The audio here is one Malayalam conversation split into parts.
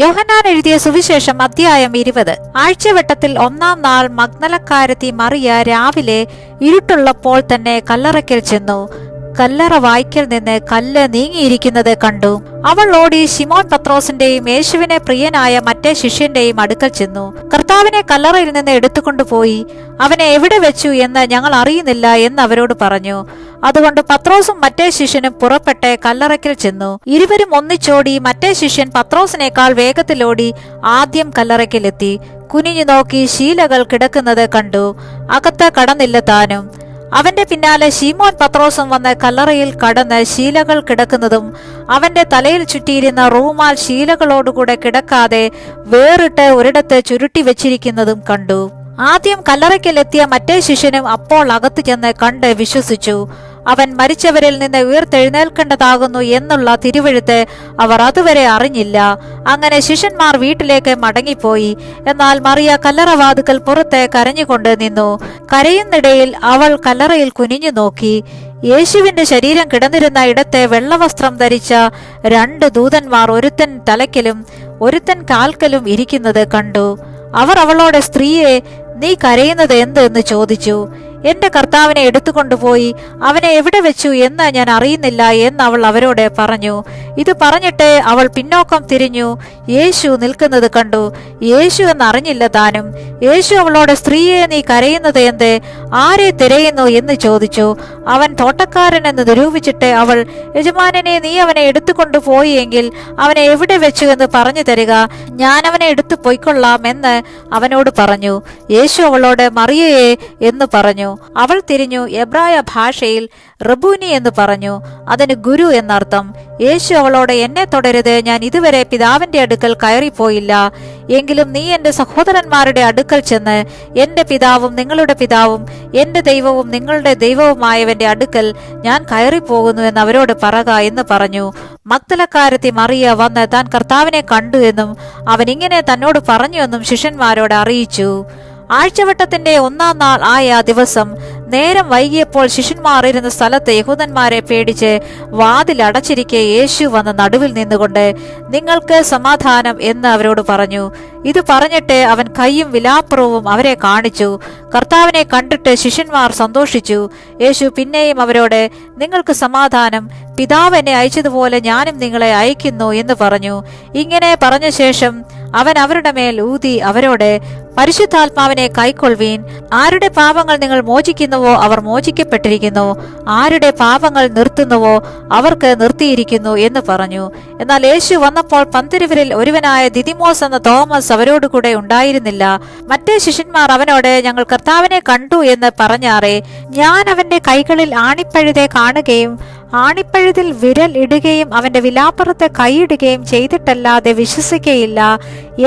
യോഹന്നാൻ എഴുതിയ സുവിശേഷം അധ്യായം 20. ആഴ്ചവട്ടത്തിൽ 1-ാം നാൾ മഗ്ദലക്കാരത്തി മറിയ രാവിലെ ഇരുട്ടുള്ളപ്പോൾ തന്നെ കല്ലറയ്ക്കൽ ചെന്നു. കല്ലറ വായ്ക്കൽ നിന്ന് കല്ല് നീങ്ങിയിരിക്കുന്നത് കണ്ടു. അവൾ ഓടി ശിമോൻ പത്രോസിന്റെയും യേശുവിനെ പ്രിയനായ മറ്റേ ശിഷ്യന്റെയും അടുക്കൽ ചെന്നു. കർത്താവിനെ കല്ലറയിൽ നിന്ന് എടുത്തുകൊണ്ടുപോയി അവനെ എവിടെ വെച്ചു എന്ന് ഞങ്ങൾ അറിയുന്നില്ല എന്ന് അവരോട് പറഞ്ഞു. അതുകൊണ്ട് പത്രോസും മറ്റേ ശിഷ്യനും പുറപ്പെട്ട് കല്ലറയ്ക്കൽ ചെന്നു. ഇരുവരും ഒന്നിച്ചോടി. മറ്റേ ശിഷ്യൻ പത്രോസിനേക്കാൾ വേഗത്തിലോടി ആദ്യം കല്ലറയ്ക്കലെത്തി. കുനിഞ്ഞു നോക്കി ശീലകൾ കിടക്കുന്നത് കണ്ടു. അകത്ത് കടന്നില്ല താനും. അവന്റെ പിന്നാലെ ശിമോൻ പത്രോസും വന്ന് കല്ലറയിൽ കടന്ന് ശീലകൾ കിടക്കുന്നതും അവന്റെ തലയിൽ ചുറ്റിയിരുന്ന റൂമാൽ ശീലകളോടുകൂടെ കിടക്കാതെ വേറിട്ട് ഒരിടത്ത് ചുരുട്ടി വെച്ചിരിക്കുന്നതും കണ്ടു. ആദ്യം കല്ലറയ്ക്കലെത്തിയ മറ്റേ ശിഷ്യനും അപ്പോൾ അകത്തു ചെന്ന് കണ്ട് വിശ്വസിച്ചു. അവൻ മരിച്ചവരിൽ നിന്ന് ഉയർത്തെഴുന്നേൽക്കേണ്ടതാകുന്നു എന്നുള്ള തിരുവെഴുത്ത് അവർ അതുവരെ അറിഞ്ഞില്ല. അങ്ങനെ ശിഷ്യന്മാർ വീട്ടിലേക്ക് മടങ്ങിപ്പോയി. എന്നാൽ മറിയ കല്ലറവാതുക്കൽ പുറത്ത് കരഞ്ഞുകൊണ്ട് നിന്നു. കരയുന്നിടയിൽ അവൾ കല്ലറയിൽ കുനിഞ്ഞു നോക്കി. യേശുവിന്റെ ശരീരം കിടന്നിരുന്ന ഇടത്തെ വെള്ളവസ്ത്രം ധരിച്ച 2 ദൂതന്മാർ ഒരുത്തൻ തലയ്ക്കലും ഒരുത്തൻ കാൽക്കലും ഇരിക്കുന്നത് കണ്ടു. അവർ അവളോട്, സ്ത്രീയെ, നീ കരയുന്നത് എന്ത് എന്ന് ചോദിച്ചു. എന്റെ കർത്താവിനെ എടുത്തുകൊണ്ടുപോയി അവനെ എവിടെ വെച്ചു എന്ന് ഞാൻ അറിയുന്നില്ല എന്ന് അവൾ അവരോട് പറഞ്ഞു. ഇത് പറഞ്ഞിട്ട് അവൾ പിന്നോക്കം തിരിഞ്ഞു യേശു നിൽക്കുന്നത് കണ്ടു. യേശു എന്നറിഞ്ഞില്ല താനും. യേശു അവളോട്, സ്ത്രീയെ, നീ കരയുന്നത് എന്ത്? ആരെ തിരയുന്നു എന്ന് ചോദിച്ചു. അവൻ തോട്ടക്കാരൻ എന്ന് നിരൂപിച്ചിട്ട് അവൾ, യജമാനനെ, നീ അവനെ എടുത്തുകൊണ്ടുപോയി എങ്കിൽ അവനെ എവിടെ വെച്ചു എന്ന് പറഞ്ഞു തരിക, ഞാൻ അവനെ എടുത്തു പോയിക്കൊള്ളാം എന്ന് അവനോട് പറഞ്ഞു. യേശു അവളോട്, മറിയയെ എന്ന് പറഞ്ഞു. അവൾ തിരിഞ്ഞു എബ്രായ ഭാഷയിൽ റബൂനി എന്ന് പറഞ്ഞു. അതിന് ഗുരു എന്നർത്ഥം. യേശു അവളോട്, എന്നെ തുടരുത്, ഞാൻ ഇതുവരെ പിതാവിന്റെ അടുക്കൽ കയറിപ്പോയില്ല. എങ്കിലും നീ എന്റെ സഹോദരന്മാരുടെ അടുക്കൽ ചെന്ന് എന്റെ പിതാവും നിങ്ങളുടെ പിതാവും എന്റെ ദൈവവും നിങ്ങളുടെ ദൈവവുമായവന്റെ അടുക്കൽ ഞാൻ കയറിപ്പോകുന്നു എന്ന് അവരോട് പറക എന്ന് പറഞ്ഞു. മഗ്ദലക്കാരത്തി മറിയ വന്ന് താൻ കർത്താവിനെ കണ്ടു എന്നും അവൻ ഇങ്ങനെ തന്നോട് പറഞ്ഞു എന്നും ശിഷ്യന്മാരോട് അറിയിച്ചു. ആഴ്ചവട്ടത്തിന്റെ 1-ാം നാൾ ആയ ദിവസം നേരം വൈകിയപ്പോൾ ശിഷ്യന്മാർ ഇരുന്ന സ്ഥലത്ത് യഹൂദന്മാരെ പേടിച്ച് വാതിൽ അടച്ചിരിക്കെ യേശു വന്ന് നടുവിൽ നിന്നുകൊണ്ട്, നിങ്ങൾക്ക് സമാധാനം എന്ന് അവരോട് പറഞ്ഞു. ഇത് പറഞ്ഞിട്ട് അവൻ കൈയും വിലാപ്പുറവും അവരെ കാണിച്ചു. കർത്താവിനെ കണ്ടിട്ട് ശിഷ്യന്മാർ സന്തോഷിച്ചു. യേശു പിന്നെയും അവരോട്, നിങ്ങൾക്ക് സമാധാനം, പിതാവ് എന്നെ അയച്ചതുപോലെ ഞാനും നിങ്ങളെ അയക്കുന്നു എന്ന് പറഞ്ഞു. ഇങ്ങനെ പറഞ്ഞ ശേഷം അവൻ അവരുടെ മേൽ ഊതി അവരോട്, പരിശുദ്ധാത്മാവിനെ കൈക്കൊള്ളുവീൻ. ആരുടെ പാപങ്ങൾ നിങ്ങൾ മോചിക്കുന്നുവോ അവർ മോചിക്കപ്പെട്ടിരിക്കുന്നു, ആരുടെ പാപങ്ങൾ നിർത്തുന്നുവോ അവർക്ക് നിർത്തിയിരിക്കുന്നു എന്ന് പറഞ്ഞു. എന്നാൽ യേശു വന്നപ്പോൾ 12 ഒരുവനായ ദിദിമോസ് എന്ന തോമസ് അവരോടുകൂടെ ഉണ്ടായിരുന്നില്ല. മറ്റേ ശിഷ്യന്മാർ അവനോട്, ഞങ്ങൾ കർത്താവിനെ കണ്ടു എന്ന് പറഞ്ഞാറേ, ഞാൻ അവന്റെ കൈകളിൽ ആണിപ്പഴുതെ കാണുകയും ആണിപ്പഴുതിൽ വിരൽ ഇടുകയും അവന്റെ വിലാപ്പുറത്ത് കൈയിടുകയും ചെയ്തിട്ടല്ലാതെ വിശ്വസിക്കയില്ല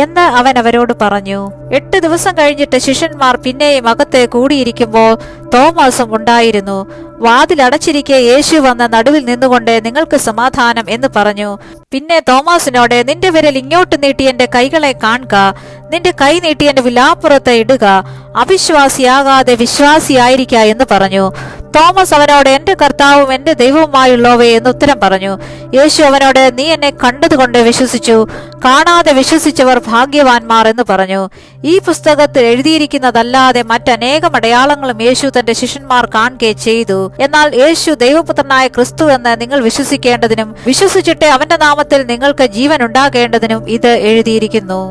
എന്ന് അവൻ അവരോട് പറഞ്ഞു. 8 ദിവസം കഴിഞ്ഞിട്ട് ശിഷ്യന്മാർ പിന്നെയും അകത്ത് കൂടിയിരിക്കുമ്പോൾ തോമസും ഉണ്ടായിരുന്നു. വാതിലടച്ചിരിക്കെ യേശു വന്ന നടുവിൽ നിന്നുകൊണ്ട്, നിങ്ങൾക്ക് സമാധാനം എന്ന് പറഞ്ഞു. പിന്നെ തോമസിനോട്, നിന്റെ വിരൽ ഇങ്ങോട്ട് നീട്ടി എന്റെ കൈകളെ കാണുക, നിന്റെ കൈ നീട്ടി എന്റെ വിലാപ്പുറത്ത് ഇടുക, അവിശ്വാസിയാകാതെ വിശ്വാസിയായിരിക്ക എന്ന് പറഞ്ഞു. തോമസ് അവനോട്, എന്റെ കർത്താവും എന്റെ ദൈവവുമായുള്ളവേ എന്ന് ഉത്തരം പറഞ്ഞു. യേശു അവനോട്, നീ എന്നെ കണ്ടതുകൊണ്ട് വിശ്വസിച്ചു, കാണാതെ വിശ്വസിച്ചവർ ഭാഗ്യവാന്മാർ എന്ന് പറഞ്ഞു. ഈ പുസ്തകത്തിൽ എഴുതിയിരിക്കുന്നതല്ലാതെ മറ്റനേകം അടയാളങ്ങളും യേശു തന്റെ ശിഷ്യന്മാർ കാണുകയും ചെയ്തു. എന്നാൽ യേശു ദൈവപുത്രനായ ക്രിസ്തു എന്ന് നിങ്ങൾ വിശ്വസിക്കേണ്ടതിനും വിശ്വസിച്ചിട്ട് അവന്റെ നാമത്തിൽ നിങ്ങൾക്ക് ജീവൻ ഉണ്ടാകേണ്ടതിനും ഇത് എഴുതിയിരിക്കുന്നു.